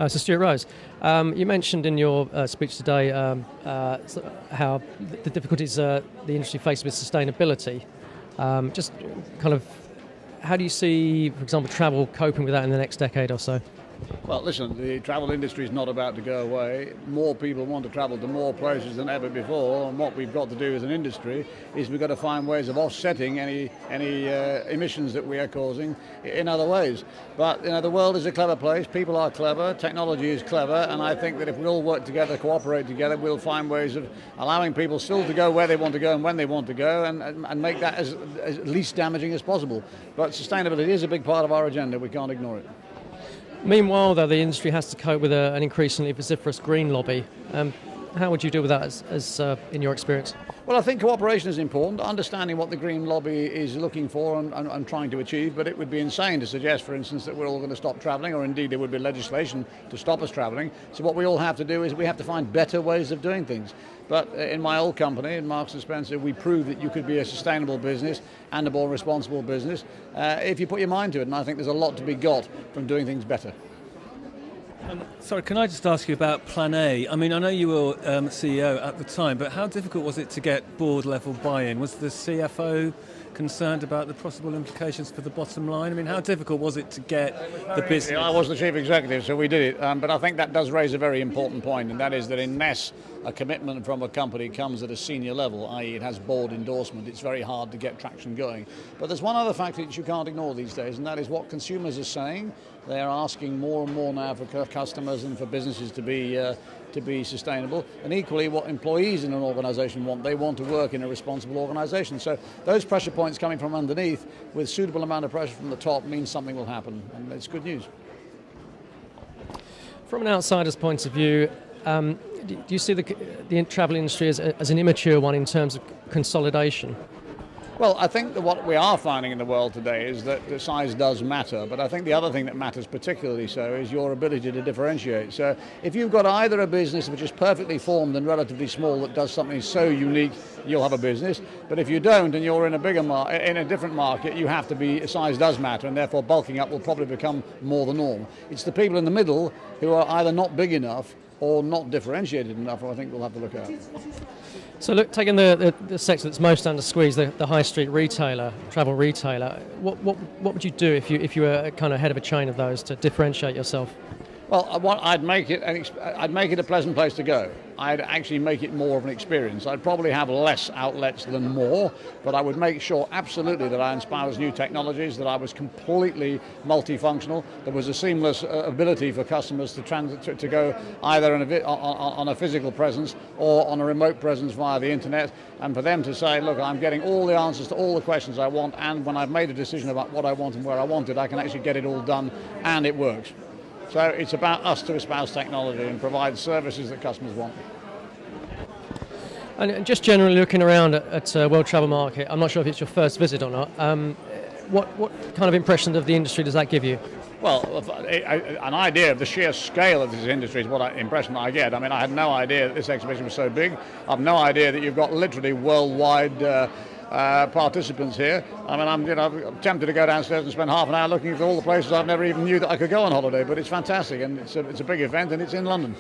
So Stuart Rose, you mentioned in your speech today how the difficulties the industry faces with sustainability. Just kind of, how do you see, for example, travel coping with that in the next decade or so? Well, listen, the travel industry is not about to go away. More people want to travel to more places than ever before, and what we've got to do as an industry is we've got to find ways of offsetting any emissions that we are causing in other ways. But the world is a clever place, people are clever, technology is clever, and I think that if we all work together, cooperate together, we'll find ways of allowing people still to go where they want to go and when they want to go, and make that as least damaging as possible. But sustainability is a big part of our agenda, we can't ignore it. Meanwhile, though, the industry has to cope with an increasingly vociferous green lobby. How would you deal with that as in your experience? Well, I think cooperation is important, understanding what the green lobby is looking for and trying to achieve, but it would be insane to suggest, for instance, that we're all going to stop travelling, or indeed there would be legislation to stop us travelling. So what we all have to do is we have to find better ways of doing things. But in my old company, in Marks & Spencer, we proved that you could be a sustainable business and a more responsible business if you put your mind to it, and I think there's a lot to be got from doing things better. Sorry, can I just ask you about Plan A? I mean, I know you were CEO at the time, but how difficult was it to get board-level buy-in? Was the CFO concerned about the possible implications for the bottom line? I mean, how difficult was it to get the business? I was the chief executive, so we did it. But I think that does raise a very important point, and that is that unless a commitment from a company comes at a senior level, i.e. it has board endorsement, it's very hard to get traction going. But there's one other factor that you can't ignore these days, and that is what consumers are saying. They are asking more and more now for customers and for businesses to be sustainable, and equally what employees in an organisation want. They want to work in a responsible organisation. So those pressure points coming from underneath with suitable amount of pressure from the top means something will happen, and it's good news. From an outsider's point of view, do you see the travel industry as an immature one in terms of consolidation? Well, I think that what we are finding in the world today is that the size does matter, but I think the other thing that matters particularly so is your ability to differentiate. So if you've got either a business which is perfectly formed and relatively small that does something so unique, you'll have a business. But if you don't and you're in a different market, you have to be, size does matter, and therefore bulking up will probably become more the norm. It's the people in the middle who are either not big enough or not differentiated enough, I think we'll have to look at. So look, taking the sector that's most under squeeze, the high street retailer, travel retailer, what would you do if you were kind of head of a chain of those to differentiate yourself? Well, I'd make it a pleasant place to go. I'd actually make it more of an experience. I'd probably have less outlets than more, but I would make sure absolutely that I espoused new technologies, that I was completely multifunctional, there was a seamless ability for customers to go either on a physical presence or on a remote presence via the internet, and for them to say, look, I'm getting all the answers to all the questions I want, and when I've made a decision about what I want and where I want it, I can actually get it all done, and it works. So it's about us to espouse technology and provide services that customers want. And just generally looking around at World Travel Market, I'm not sure if it's your first visit or not, what kind of impression of the industry does that give you? Well, an idea of the sheer scale of this industry is what impression I get. I mean, I had no idea that this exhibition was so big. I've no idea that you've got literally worldwide participants here. I mean, I'm tempted to go downstairs and spend half an hour looking for all the places I've never even knew that I could go on holiday, but it's fantastic, and it's a big event, and it's in London.